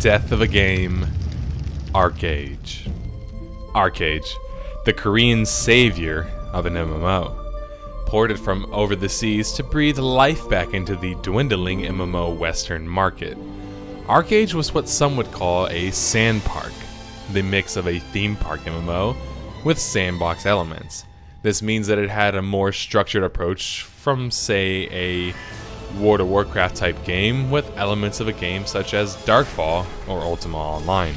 Death of a game, ArcheAge. ArcheAge, the Korean savior of an MMO, ported from over the seas to breathe life back into the dwindling MMO Western market. ArcheAge was what some would call a SANDPARK, the mix of a theme park MMO with sandbox elements. This means that it had a more structured approach from, say, a World of Warcraft type game with elements of a game such as Darkfall or Ultima Online.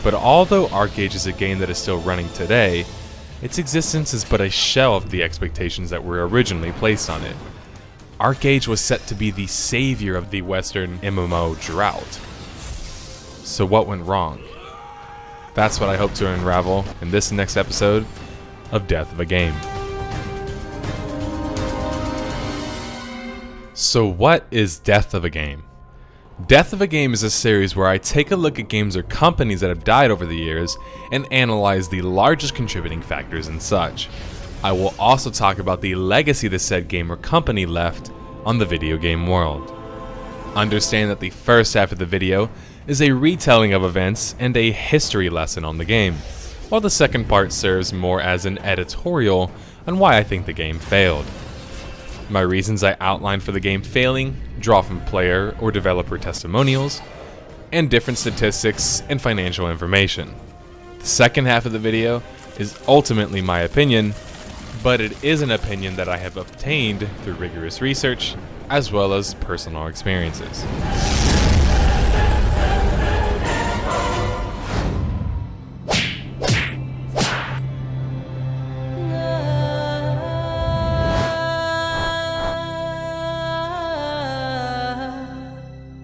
But although ArcheAge is a game that is still running today, its existence is but a shell of the expectations that were originally placed on it. ArcheAge was set to be the savior of the Western MMO drought. So what went wrong? That's what I hope to unravel in this next episode of Death of a Game. So what is Death of a Game? Death of a Game is a series where I take a look at games or companies that have died over the years and analyze the largest contributing factors and such. I will also talk about the legacy the said game or company left on the video game world. Understand that the first half of the video is a retelling of events and a history lesson on the game, while the second part serves more as an editorial on why I think the game failed. My reasons I outlined for the game failing draw from player or developer testimonials, and different statistics and financial information. The second half of the video is ultimately my opinion, but it is an opinion that I have obtained through rigorous research as well as personal experiences.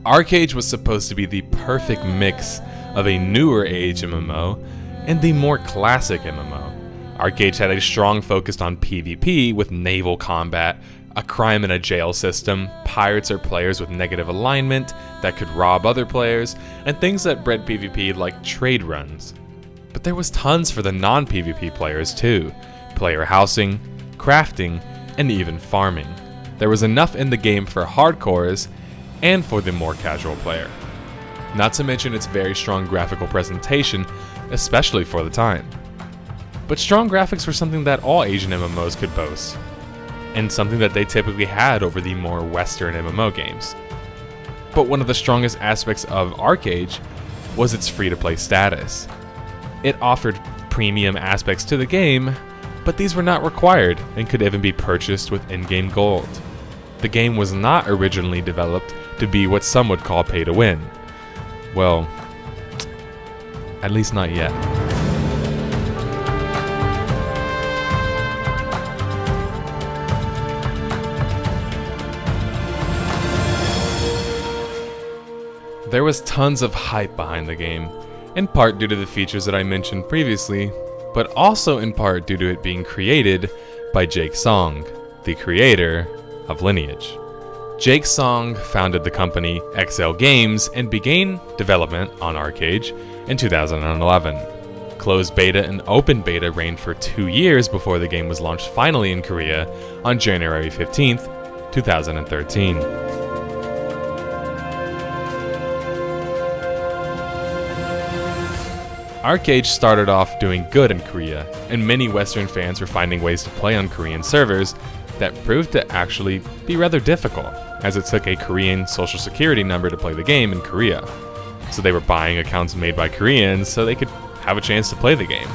ArcheAge was supposed to be the perfect mix of a newer age MMO and the more classic MMO. ArcheAge had a strong focus on PvP with naval combat, a crime and a jail system, pirates or players with negative alignment that could rob other players, and things that bred PvP like trade runs. But there was tons for the non-PvP players too: player housing, crafting, and even farming. There was enough in the game for hardcores and for the more casual player. Not to mention its very strong graphical presentation, especially for the time. But strong graphics were something that all Asian MMOs could boast, and something that they typically had over the more Western MMO games. But one of the strongest aspects of ArcheAge was its free-to-play status. It offered premium aspects to the game, but these were not required and could even be purchased with in-game gold. The game was not originally developed to be what some would call pay to win. Well, at least not yet. There was tons of hype behind the game, in part due to the features that I mentioned previously, but also in part due to it being created by Jake Song, the creator of Lineage. Jake Song founded the company XL Games and began development on ArcheAge in 2011. Closed beta and open beta reigned for 2 years before the game was launched finally in Korea on January 15th, 2013. ArcheAge started off doing good in Korea, and many Western fans were finding ways to play on Korean servers that proved to actually be rather difficult, as it took a Korean social security number to play the game in Korea. So they were buying accounts made by Koreans so they could have a chance to play the game.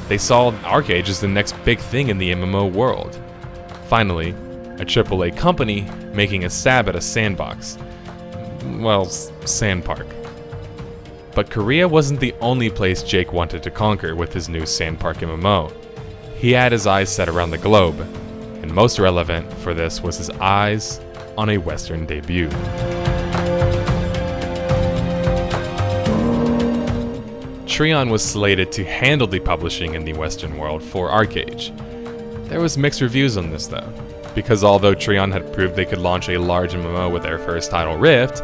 They saw ArcheAge as the next big thing in the MMO world. Finally, a AAA company making a stab at a sandbox. Well, SANDPARK. But Korea wasn't the only place Jake wanted to conquer with his new SANDPARK MMO. He had his eyes set around the globe, and most relevant for this was his eyes on a Western debut. Treon was slated to handle the publishing in the Western world for ArcheAge. There was mixed reviews on this though, because although Treon had proved they could launch a large MMO with their first title Rift,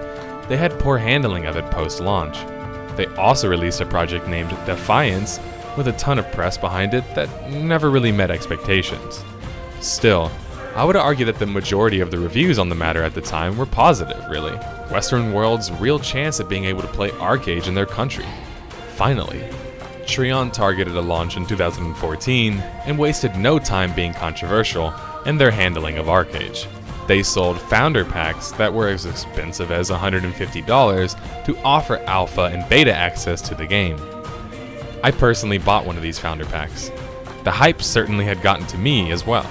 they had poor handling of it post-launch. They also released a project named Defiance with a ton of press behind it that never really met expectations. Still, I would argue that the majority of the reviews on the matter at the time were positive, really, Western world's real chance at being able to play ArcheAge in their country. Finally. Treon targeted a launch in 2014 and wasted no time being controversial in their handling of ArcheAge. They sold founder packs that were as expensive as $150 to offer alpha and beta access to the game. I personally bought one of these founder packs. The hype certainly had gotten to me as well.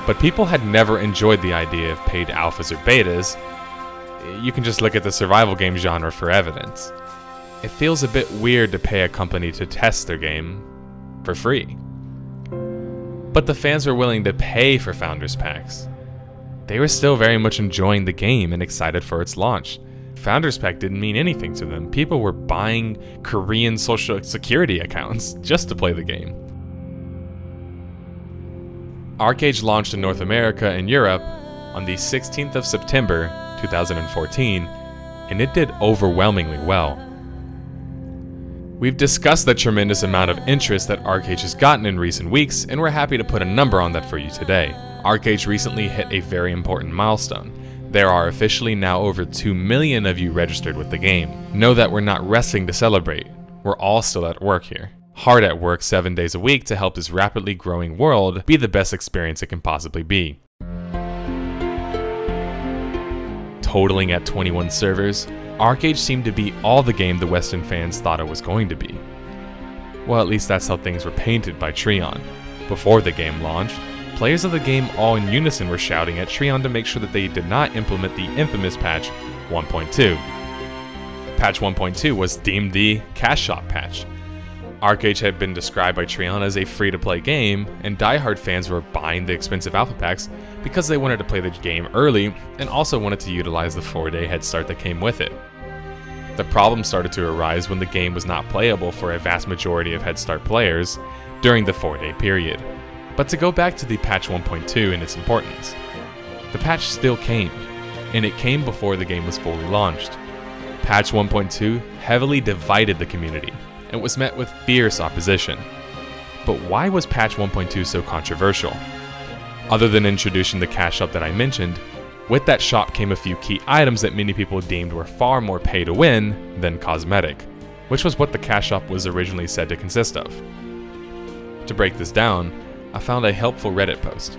But people had never enjoyed the idea of paid alphas or betas. You can just look at the survival game genre for evidence. It feels a bit weird to pay a company to test their game for free. But the fans were willing to pay for Founders Packs. They were still very much enjoying the game and excited for its launch. Founders Pack didn't mean anything to them. People were buying Korean social security accounts just to play the game. ArcheAge launched in North America and Europe on the 16th of September 2014, and it did overwhelmingly well. We've discussed the tremendous amount of interest that ArcheAge has gotten in recent weeks, and we're happy to put a number on that for you today. ArcheAge recently hit a very important milestone. There are officially now over 2 million of you registered with the game. Know that we're not resting to celebrate. We're all still at work here. Hard at work 7 days a week to help this rapidly growing world be the best experience it can possibly be. Totaling at 21 servers, ArcheAge seemed to be all the game the Western fans thought it was going to be. Well, at least that's how things were painted by Treon. Before the game launched, players of the game all in unison were shouting at Treon to make sure that they did not implement the infamous patch 1.2. Patch 1.2 was deemed the cash shop patch. ArcheAge had been described by Treon as a free-to-play game, and diehard fans were buying the expensive alpha packs because they wanted to play the game early and also wanted to utilize the 4-day head start that came with it. The problem started to arise when the game was not playable for a vast majority of head start players during the 4-day period. But to go back to the patch 1.2 and its importance, the patch still came, and it came before the game was fully launched. Patch 1.2 heavily divided the community and was met with fierce opposition. But why was patch 1.2 so controversial? Other than introducing the cash shop that I mentioned, with that shop came a few key items that many people deemed were far more pay to win than cosmetic, which was what the cash shop was originally said to consist of. To break this down, I found a helpful Reddit post.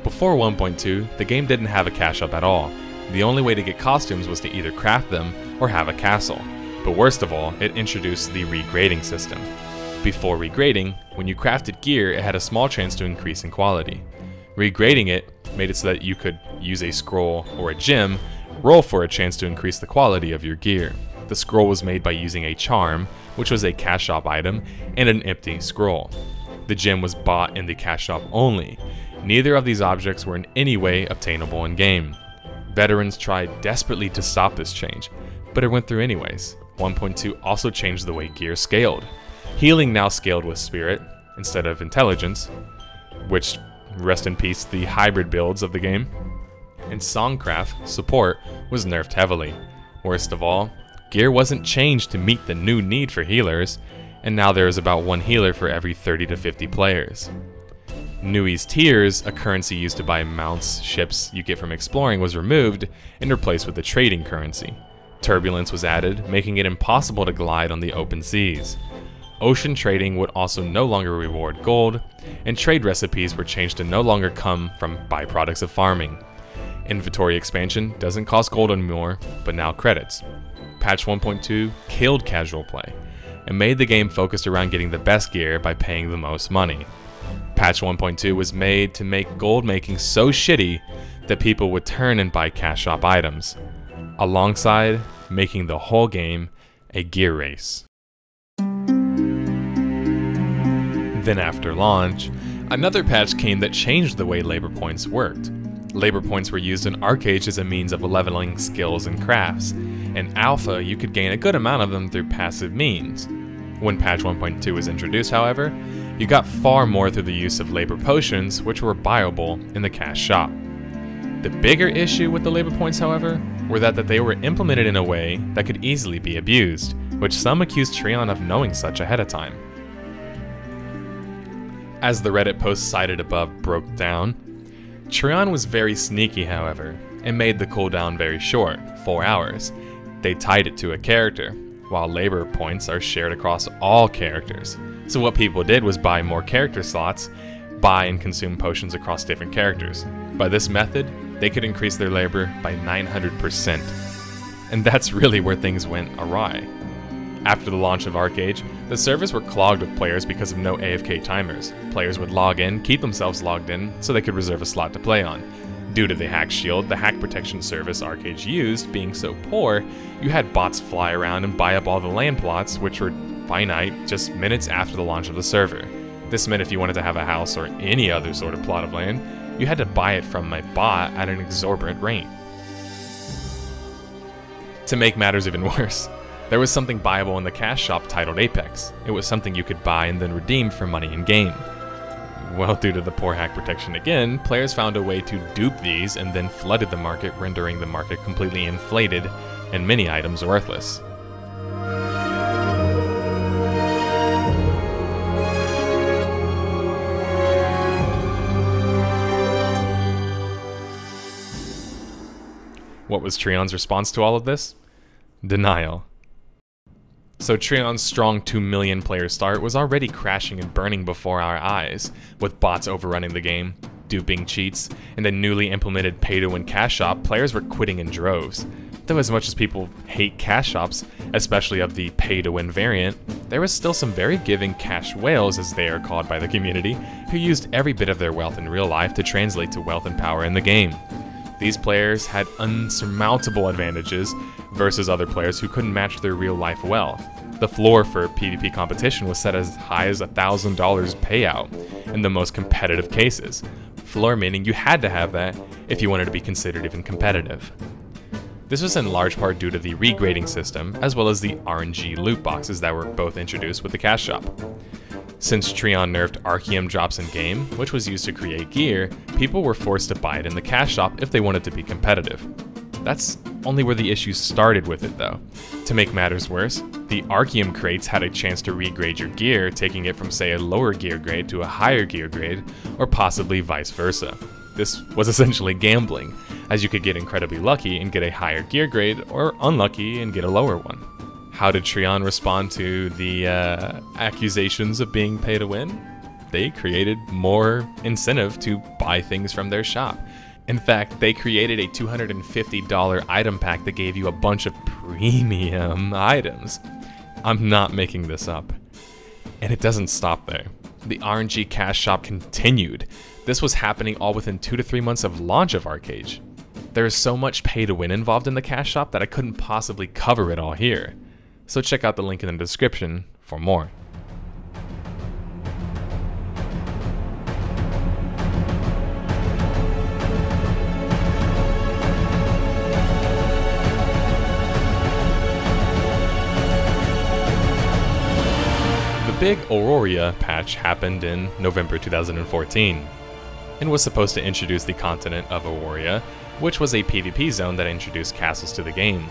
Before 1.2, the game didn't have a cash shop at all. The only way to get costumes was to either craft them or have a castle. But worst of all, it introduced the regrading system. Before regrading, when you crafted gear, it had a small chance to increase in quality. Regrading it made it so that you could use a scroll or a gem, roll for a chance to increase the quality of your gear. The scroll was made by using a charm, which was a cash shop item, and an empty scroll. The gem was bought in the cash shop only. Neither of these objects were in any way obtainable in-game. Veterans tried desperately to stop this change, but it went through anyways. 1.2 also changed the way gear scaled. Healing now scaled with spirit instead of intelligence, which, rest in peace, the hybrid builds of the game. And Songcraft support was nerfed heavily. Worst of all, gear wasn't changed to meet the new need for healers, and now there is about one healer for every 30 to 50 players. Nui's Tiers, a currency used to buy mounts, ships you get from exploring, was removed and replaced with a trading currency. Turbulence was added, making it impossible to glide on the open seas. Ocean trading would also no longer reward gold, and trade recipes were changed to no longer come from byproducts of farming. Inventory expansion doesn't cost gold anymore, but now credits. Patch 1.2 killed casual play, and made the game focused around getting the best gear by paying the most money. Patch 1.2 was made to make gold making so shitty that people would turn and buy cash shop items, alongside making the whole game a gear race. Then after launch, another patch came that changed the way labor points worked. Labor points were used in ArcheAge as a means of leveling skills and crafts. In Alpha, you could gain a good amount of them through passive means. When patch 1.2 was introduced, however, you got far more through the use of labor potions, which were buyable in the cash shop. The bigger issue with the labor points, however, were that they were implemented in a way that could easily be abused, which some accused Treon of knowing such ahead of time. As the Reddit post cited above broke down, Treon was very sneaky, however. and made the cooldown very short, 4 hours. They tied it to a character, while labor points are shared across all characters. So what people did was buy more character slots, buy and consume potions across different characters. By this method, they could increase their labor by 900%. And that's really where things went awry. After the launch of ArcheAge, the servers were clogged with players because of no AFK timers. Players would log in, keep themselves logged in, so they could reserve a slot to play on. Due to the hack shield, the hack protection service ArcheAge used being so poor, you had bots fly around and buy up all the land plots, which were finite just minutes after the launch of the server. This meant if you wanted to have a house or any other sort of plot of land, you had to buy it from a bot at an exorbitant rate. To make matters even worse, there was something buyable in the cash shop titled Apex. It was something you could buy and then redeem for money in-game. Well, due to the poor hack protection again, players found a way to dupe these and then flooded the market, rendering the market completely inflated and many items worthless. What was Treon's response to all of this? Denial. So Treon's strong 2 million player start was already crashing and burning before our eyes, with bots overrunning the game, duping cheats, and the newly implemented pay-to-win cash shop. Players were quitting in droves. Though as much as people hate cash shops, especially of the pay-to-win variant, there was still some very giving cash whales, as they are called by the community, who used every bit of their wealth in real life to translate to wealth and power in the game. These players had unsurmountable advantages versus other players who couldn't match their real-life wealth. The floor for PvP competition was set as high as $1,000 payout in the most competitive cases. Floor meaning you had to have that if you wanted to be considered even competitive. This was in large part due to the regrading system, as well as the RNG loot boxes that were both introduced with the cash shop. Since Treon nerfed Archeum drops in-game, which was used to create gear, people were forced to buy it in the cash shop if they wanted to be competitive. That's only where the issues started with it though. To make matters worse, the Archeum crates had a chance to regrade your gear, taking it from say a lower gear grade to a higher gear grade, or possibly vice versa. This was essentially gambling, as you could get incredibly lucky and get a higher gear grade, or unlucky and get a lower one. How did Treon respond to the accusations of being pay to win? They created more incentive to buy things from their shop. In fact, they created a $250 item pack that gave you a bunch of premium items. I'm not making this up. And it doesn't stop there. The RNG cash shop continued. This was happening all within 2 to 3 months of launch of ArcheAge. There is so much pay to win involved in the cash shop that I couldn't possibly cover it all here. So check out the link in the description for more. The big Aurora patch happened in November 2014 and was supposed to introduce the continent of Aurora, which was a PvP zone that introduced castles to the game.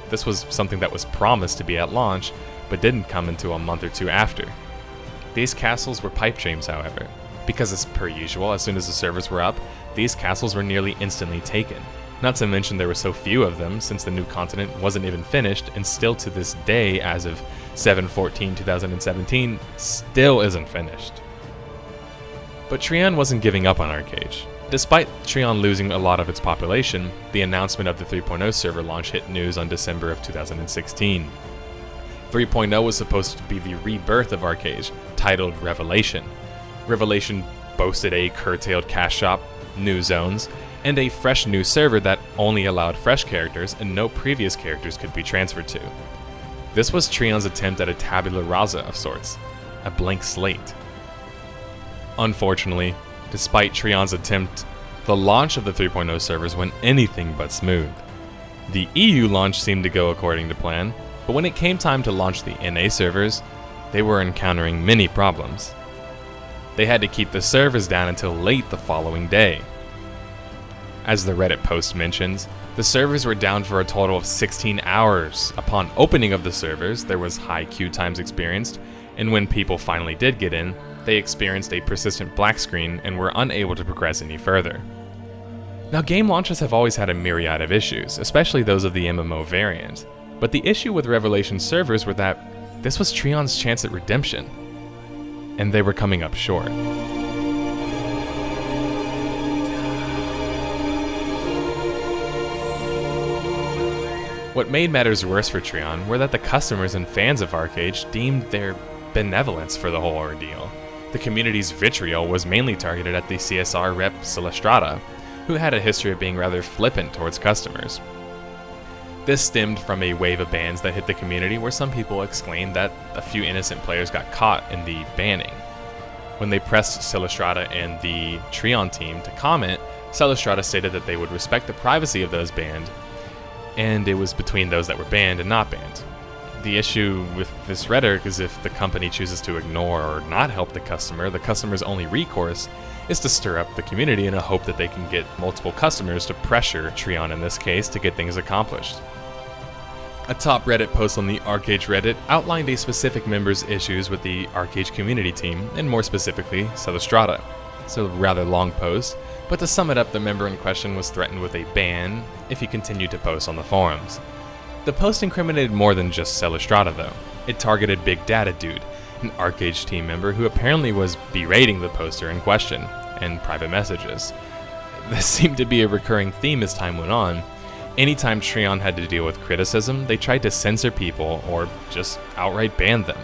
This was something that was promised to be at launch, but didn't come until a month or two after. These castles were pipe dreams, however, because as per usual, as soon as the servers were up, these castles were nearly instantly taken. Not to mention there were so few of them since the new continent wasn't even finished, and still to this day, as of 7/14/2017, still isn't finished. But Treon wasn't giving up on ArcheAge. Despite Treon losing a lot of its population, the announcement of the 3.0 server launch hit news on December of 2016. 3.0 was supposed to be the rebirth of ArcheAge, titled Revelation. Revelation boasted a curtailed cash shop, new zones, and a fresh new server that only allowed fresh characters and no previous characters could be transferred to. This was Treon's attempt at a tabula rasa of sorts, a blank slate. Unfortunately, despite Treon's attempt, the launch of the 3.0 servers went anything but smooth. The EU launch seemed to go according to plan, but when it came time to launch the NA servers, they were encountering many problems. They had to keep the servers down until late the following day. As the Reddit post mentions, the servers were down for a total of 16 hours. Upon opening of the servers, there was high queue times experienced, and when people finally did get in, they experienced a persistent black screen and were unable to progress any further. Now, game launches have always had a myriad of issues, especially those of the MMO variant. But the issue with Revelation servers were that this was Treon's chance at redemption, and they were coming up short. What made matters worse for Treon were that the customers and fans of ArcheAge deemed their benevolence for the whole ordeal. The community's vitriol was mainly targeted at the CSR rep Silistrata, who had a history of being rather flippant towards customers. This stemmed from a wave of bans that hit the community where some people exclaimed that a few innocent players got caught in the banning. When they pressed Silistrata and the Treon team to comment, Silistrata stated that they would respect the privacy of those banned, and it was between those that were banned and not banned. The issue with this rhetoric is if the company chooses to ignore or not help the customer's only recourse is to stir up the community in a hope that they can get multiple customers to pressure Treon in this case to get things accomplished. A top Reddit post on the ArcheAge Reddit outlined a specific member's issues with the ArcheAge community team, and more specifically, Silistrata. It's a rather long post, but to sum it up, the member in question was threatened with a ban if he continued to post on the forums. The post incriminated more than just Silistrata though. It targeted Big Data Dude, an ArcheAge team member who apparently was berating the poster in question in private messages. This seemed to be a recurring theme as time went on. Anytime Treon had to deal with criticism, they tried to censor people or just outright ban them.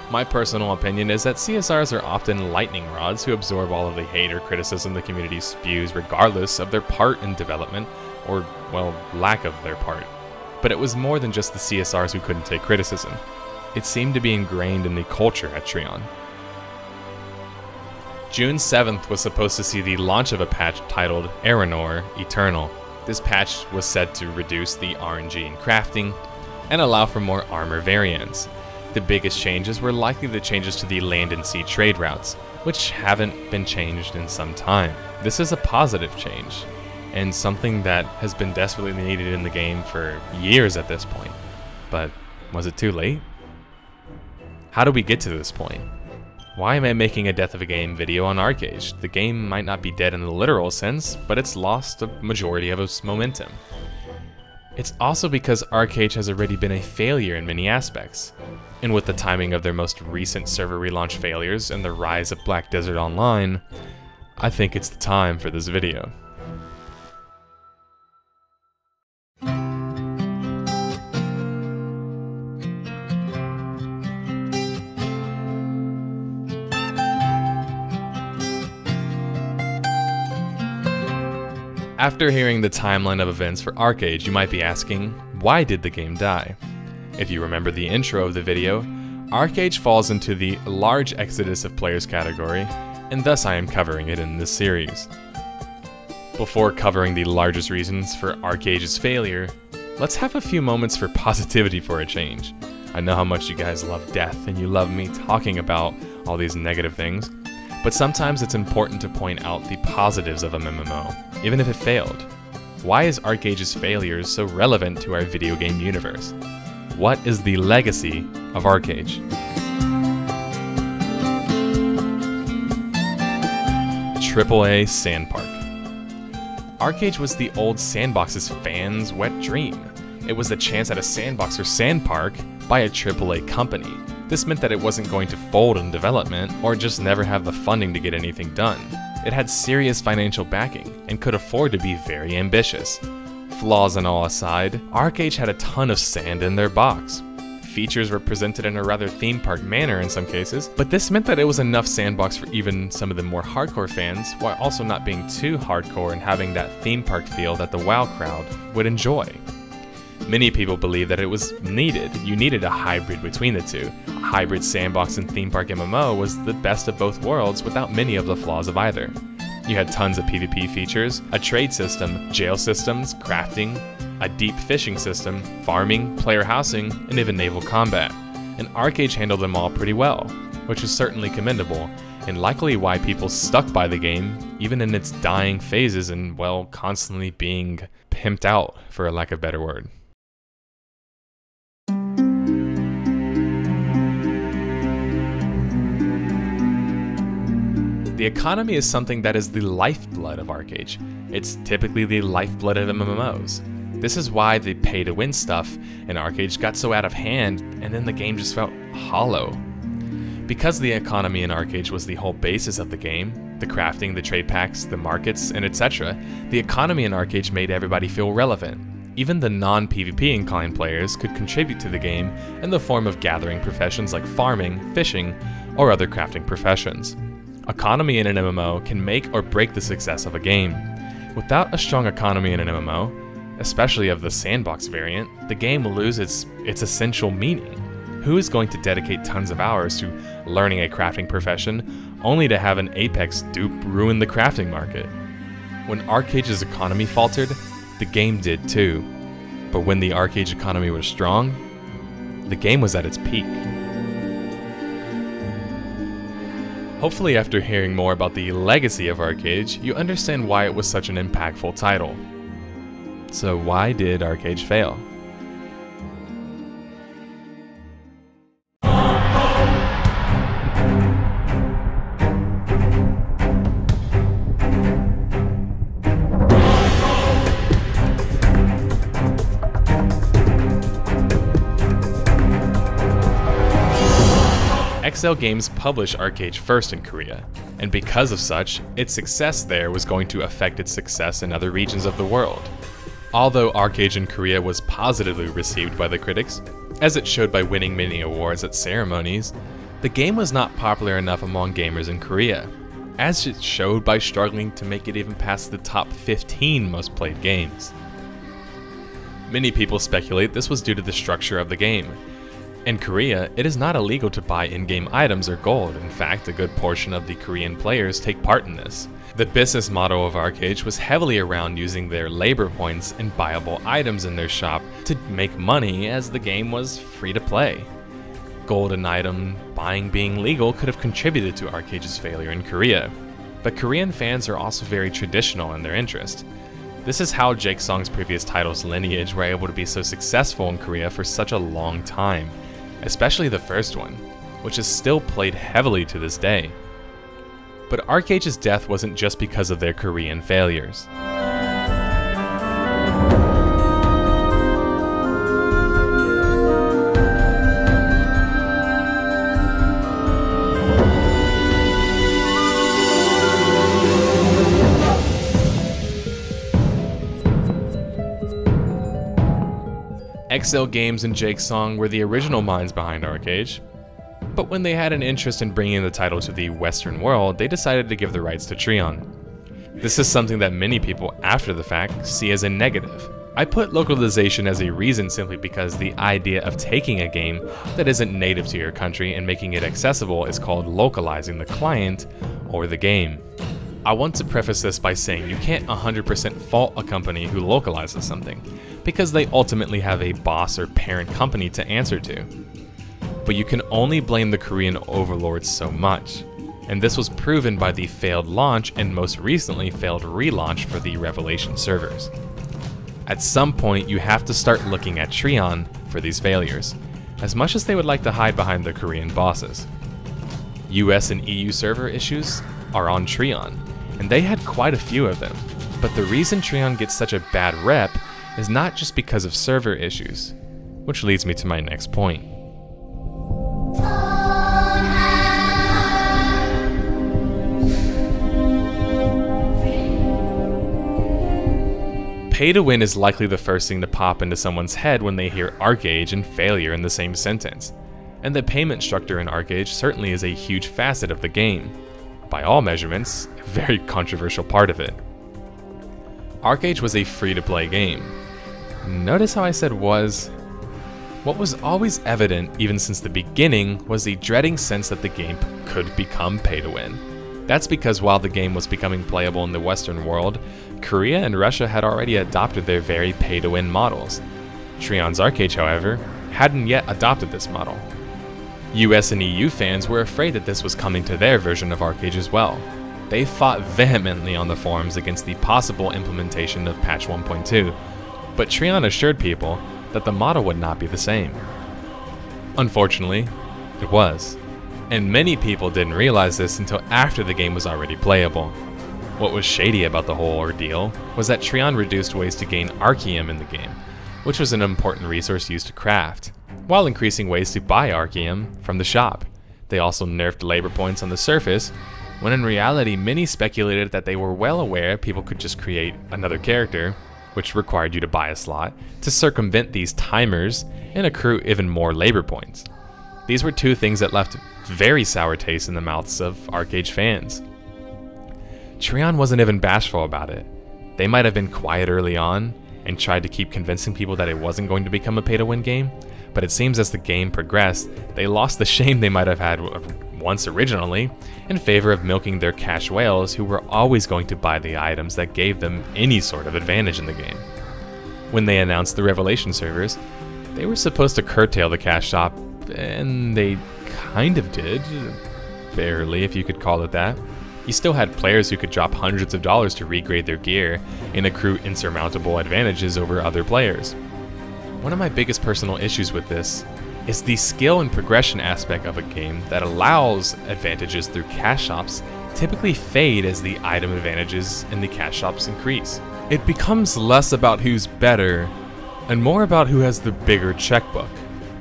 My personal opinion is that CSRs are often lightning rods who absorb all of the hate or criticism the community spews regardless of their part in development or, well, lack of their part. But it was more than just the CSRs who couldn't take criticism. It seemed to be ingrained in the culture at Treon. June 7th was supposed to see the launch of a patch titled Aranor Eternal. This patch was said to reduce the RNG in crafting and allow for more armor variants. The biggest changes were likely the changes to the land and sea trade routes, which haven't been changed in some time. This is a positive change, and something that has been desperately needed in the game for years at this point. But was it too late? How did we get to this point? Why am I making a Death of a Game video on ArcheAge? The game might not be dead in the literal sense, but it's lost a majority of its momentum. It's also because ArcheAge has already been a failure in many aspects. And with the timing of their most recent server relaunch failures and the rise of Black Desert Online, I think it's the time for this video. After hearing the timeline of events for ArcheAge, you might be asking, why did the game die? If you remember the intro of the video, ArcheAge falls into the large exodus of players category, and thus I am covering it in this series. Before covering the largest reasons for ArcheAge's failure, let's have a few moments for positivity for a change. I know how much you guys love death and you love me talking about all these negative things, but sometimes it's important to point out the positives of a MMO, even if it failed. Why is ArcheAge's failures so relevant to our video game universe? What is the legacy of ArcheAge? AAA SANDPARK. ArcheAge was the old Sandbox's fans' wet dream. It was the chance at a sandbox or SANDPARK by a AAA company. This meant that it wasn't going to fold in development or just never have the funding to get anything done. It had serious financial backing and could afford to be very ambitious. Flaws and all aside, ArcheAge had a ton of sand in their box. Features were presented in a rather theme park manner in some cases, but this meant that it was enough sandbox for even some of the more hardcore fans, while also not being too hardcore and having that theme park feel that the WoW crowd would enjoy. Many people believe that it was needed. You needed a hybrid between the two. A hybrid sandbox and theme park MMO was the best of both worlds without many of the flaws of either. You had tons of PvP features, a trade system, jail systems, crafting, a deep fishing system, farming, player housing, and even naval combat. And ArcheAge handled them all pretty well, which is certainly commendable, and likely why people stuck by the game, even in its dying phases and, well, constantly being pimped out, for a lack of a better word. The economy is something that is the lifeblood of ArcheAge. It's typically the lifeblood of MMOs. This is why the pay-to-win stuff in ArcheAge got so out of hand, and then the game just felt hollow. Because the economy in ArcheAge was the whole basis of the game, the crafting, the trade packs, the markets, and etc., the economy in ArcheAge made everybody feel relevant. Even the non-PvP inclined players could contribute to the game in the form of gathering professions like farming, fishing, or other crafting professions. Economy in an MMO can make or break the success of a game. Without a strong economy in an MMO, especially of the sandbox variant, the game will lose its essential meaning. Who is going to dedicate tons of hours to learning a crafting profession only to have an Apex dupe ruin the crafting market? When ArcheAge's economy faltered, the game did too. But when the ArcheAge economy was strong, the game was at its peak. Hopefully after hearing more about the legacy of ArcheAge, you understand why it was such an impactful title. So why did ArcheAge fail? XL Games published ArcheAge first in Korea, and because of such, its success there was going to affect its success in other regions of the world. Although ArcheAge in Korea was positively received by the critics, as it showed by winning many awards at ceremonies, the game was not popular enough among gamers in Korea, as it showed by struggling to make it even past the top 15 most played games. Many people speculate this was due to the structure of the game. In Korea, it is not illegal to buy in-game items or gold. In fact, a good portion of the Korean players take part in this. The business model of ArcheAge was heavily around using their labor points and buyable items in their shop to make money, as the game was free to play. Gold and item buying being legal could have contributed to ArcheAge's failure in Korea. But Korean fans are also very traditional in their interest. This is how Jake Song's previous titles' lineage were able to be so successful in Korea for such a long time. Especially the first one, which is still played heavily to this day. But ArcheAge's death wasn't just because of their Korean failures. XL Games and Jake Song were the original minds behind ArcheAge, but when they had an interest in bringing the title to the Western world, they decided to give the rights to Treon. This is something that many people after the fact see as a negative. I put localization as a reason simply because the idea of taking a game that isn't native to your country and making it accessible is called localizing the client or the game. I want to preface this by saying you can't 100% fault a company who localizes something, because they ultimately have a boss or parent company to answer to. But you can only blame the Korean overlords so much, and this was proven by the failed launch and most recently failed relaunch for the Revelation servers. At some point, you have to start looking at Treon for these failures, as much as they would like to hide behind the Korean bosses. US and EU server issues are on Treon, and they had quite a few of them. But the reason Treon gets such a bad rep is not just because of server issues, which leads me to my next point. Pay to win is likely the first thing to pop into someone's head when they hear ArcheAge and failure in the same sentence. And the payment structure in ArcheAge certainly is a huge facet of the game. By all measurements, a very controversial part of it. ArcheAge was a free-to-play game. Notice how I said was. What was always evident even since the beginning was the dreading sense that the game could become pay-to-win. That's because while the game was becoming playable in the Western world, Korea and Russia had already adopted their very pay-to-win models. Treon's ArcheAge, however, hadn't yet adopted this model. US and EU fans were afraid that this was coming to their version of ArcheAge as well. They fought vehemently on the forums against the possible implementation of patch 1.2, but Treon assured people that the model would not be the same. Unfortunately, it was. And many people didn't realize this until after the game was already playable. What was shady about the whole ordeal was that Treon reduced ways to gain Archeum in the game, which was an important resource used to craft, while increasing ways to buy Archeum from the shop. They also nerfed labor points on the surface, when in reality many speculated that they were well aware people could just create another character, which required you to buy a slot, to circumvent these timers and accrue even more labor points. These were two things that left very sour taste in the mouths of ArcheAge fans. Treon wasn't even bashful about it. They might have been quiet early on and tried to keep convincing people that it wasn't going to become a pay-to-win game, but it seems as the game progressed, they lost the shame they might have had once originally in favor of milking their cash whales who were always going to buy the items that gave them any sort of advantage in the game. When they announced the Revelation servers, they were supposed to curtail the cash shop, and they kind of did, barely if you could call it that. You still had players who could drop hundreds of dollars to regrade their gear and accrue insurmountable advantages over other players. One of my biggest personal issues with this is the skill and progression aspect of a game that allows advantages through cash shops typically fade as the item advantages in the cash shops increase. It becomes less about who's better and more about who has the bigger checkbook.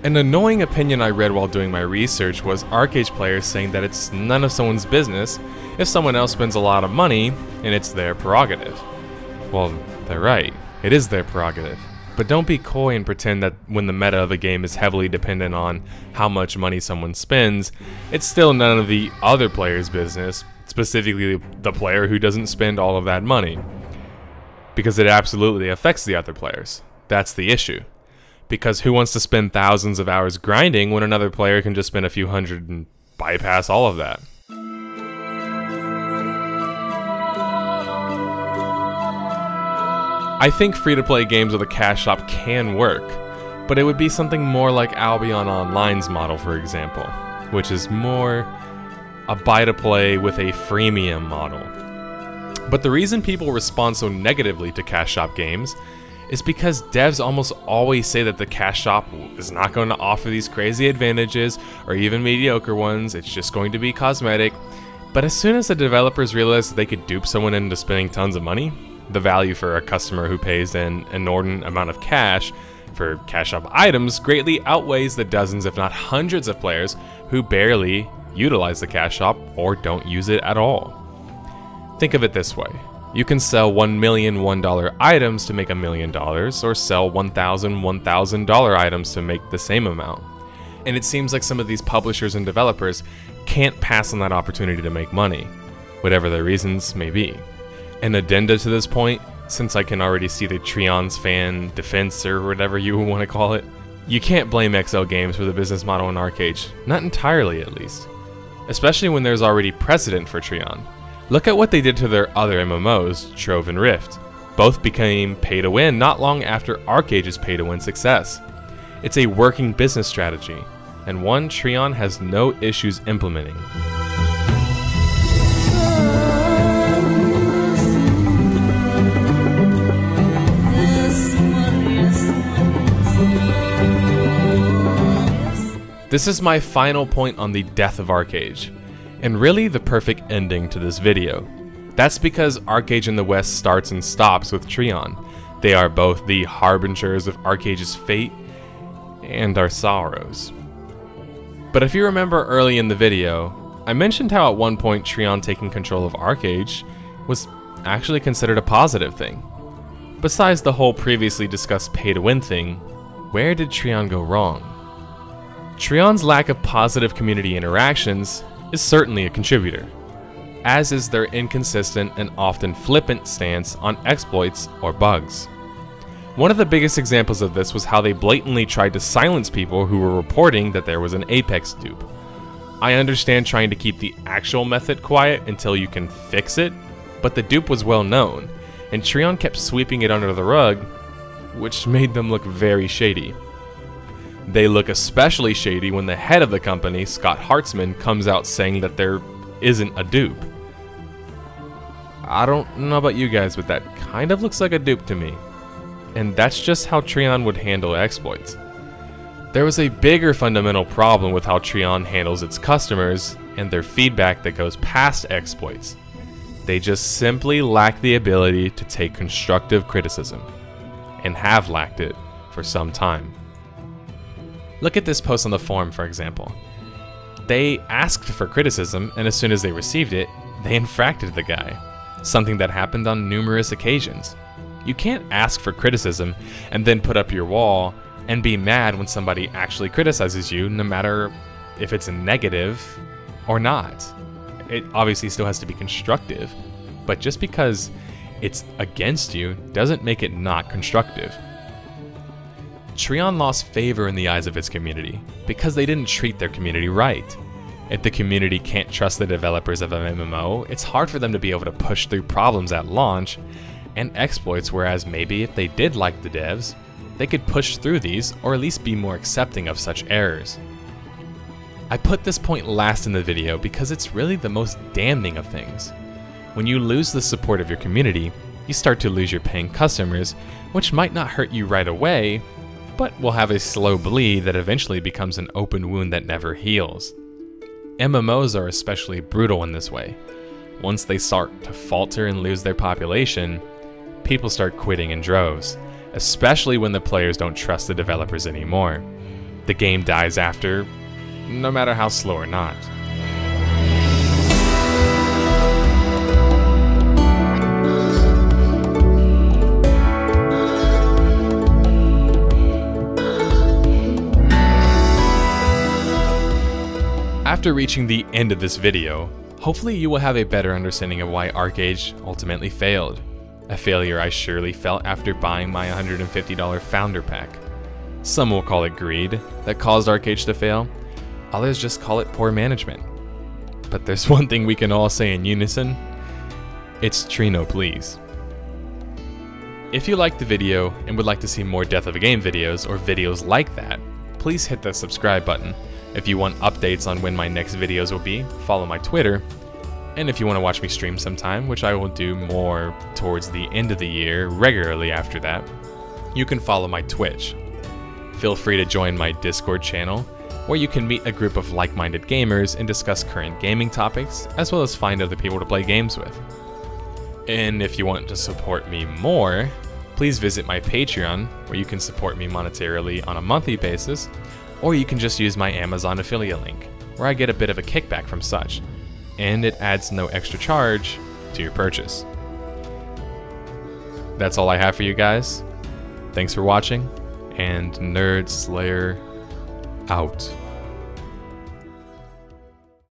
An annoying opinion I read while doing my research was ArcheAge players saying that it's none of someone's business if someone else spends a lot of money and it's their prerogative. Well, they're right, it is their prerogative. But don't be coy and pretend that when the meta of a game is heavily dependent on how much money someone spends, it's still none of the other player's business, specifically the player who doesn't spend all of that money. Because it absolutely affects the other players. That's the issue. Because who wants to spend thousands of hours grinding when another player can just spend a few hundred and bypass all of that? I think free-to-play games with a cash shop can work, but it would be something more like Albion Online's model, for example, which is more a buy-to-play with a freemium model. But the reason people respond so negatively to cash shop games is because devs almost always say that the cash shop is not going to offer these crazy advantages or even mediocre ones, it's just going to be cosmetic. But as soon as the developers realized that they could dupe someone into spending tons of money, the value for a customer who pays an inordinate amount of cash for cash shop items greatly outweighs the dozens if not hundreds of players who barely utilize the cash shop or don't use it at all. Think of it this way. You can sell $1 million $1 items to make $1 million, or sell 1,000 $1,000 items to make the same amount. And it seems like some of these publishers and developers can't pass on that opportunity to make money, whatever their reasons may be. An addenda to this point, since I can already see the Treon's fan defense or whatever you want to call it, you can't blame XL Games for the business model in ArcheAge, not entirely at least. Especially when there's already precedent for Treon. Look at what they did to their other MMOs, Trove and Rift. Both became pay-to-win not long after ArcheAge's pay-to-win success. It's a working business strategy, and one Treon has no issues implementing. This is my final point on the death of ArcheAge, and really the perfect ending to this video. That's because ArcheAge in the West starts and stops with Treon. They are both the harbingers of ArcheAge's fate and our sorrows. But if you remember early in the video, I mentioned how at one point Treon taking control of ArcheAge was actually considered a positive thing. Besides the whole previously discussed pay-to-win thing, where did Treon go wrong? Treon's lack of positive community interactions is certainly a contributor, as is their inconsistent and often flippant stance on exploits or bugs. One of the biggest examples of this was how they blatantly tried to silence people who were reporting that there was an Apex dupe. I understand trying to keep the actual method quiet until you can fix it, but the dupe was well known, and Treon kept sweeping it under the rug, which made them look very shady. They look especially shady when the head of the company, Scott Hartzman, comes out saying that there isn't a dupe. I don't know about you guys, but that kind of looks like a dupe to me. And that's just how Treon would handle exploits. There was a bigger fundamental problem with how Treon handles its customers and their feedback that goes past exploits. They just simply lack the ability to take constructive criticism, and have lacked it for some time. Look at this post on the forum, for example. They asked for criticism, and as soon as they received it, they infracted the guy, something that happened on numerous occasions. You can't ask for criticism and then put up your wall and be mad when somebody actually criticizes you, no matter if it's a negative or not. It obviously still has to be constructive, but just because it's against you doesn't make it not constructive. Treon lost favor in the eyes of its community because they didn't treat their community right. If the community can't trust the developers of an MMO, it's hard for them to be able to push through problems at launch and exploits, whereas maybe if they did like the devs, they could push through these or at least be more accepting of such errors. I put this point last in the video because it's really the most damning of things. When you lose the support of your community, you start to lose your paying customers, which might not hurt you right away, but will have a slow bleed that eventually becomes an open wound that never heals. MMOs are especially brutal in this way. Once they start to falter and lose their population, people start quitting in droves, especially when the players don't trust the developers anymore. The game dies after, no matter how slow or not. After reaching the end of this video, hopefully you will have a better understanding of why ArcheAge ultimately failed. A failure I surely felt after buying my $150 founder pack. Some will call it greed that caused ArcheAge to fail, others just call it poor management. But there's one thing we can all say in unison, it's Trino please. If you liked the video and would like to see more Death of a Game videos or videos like that, please hit the subscribe button. If you want updates on when my next videos will be, follow my Twitter. And if you want to watch me stream sometime, which I will do more towards the end of the year, regularly after that, you can follow my Twitch. Feel free to join my Discord channel, where you can meet a group of like-minded gamers and discuss current gaming topics, as well as find other people to play games with. And if you want to support me more, please visit my Patreon, where you can support me monetarily on a monthly basis, or you can just use my Amazon affiliate link, where I get a bit of a kickback from such, and it adds no extra charge to your purchase. That's all I have for you guys. Thanks for watching, and nerdSlayer out.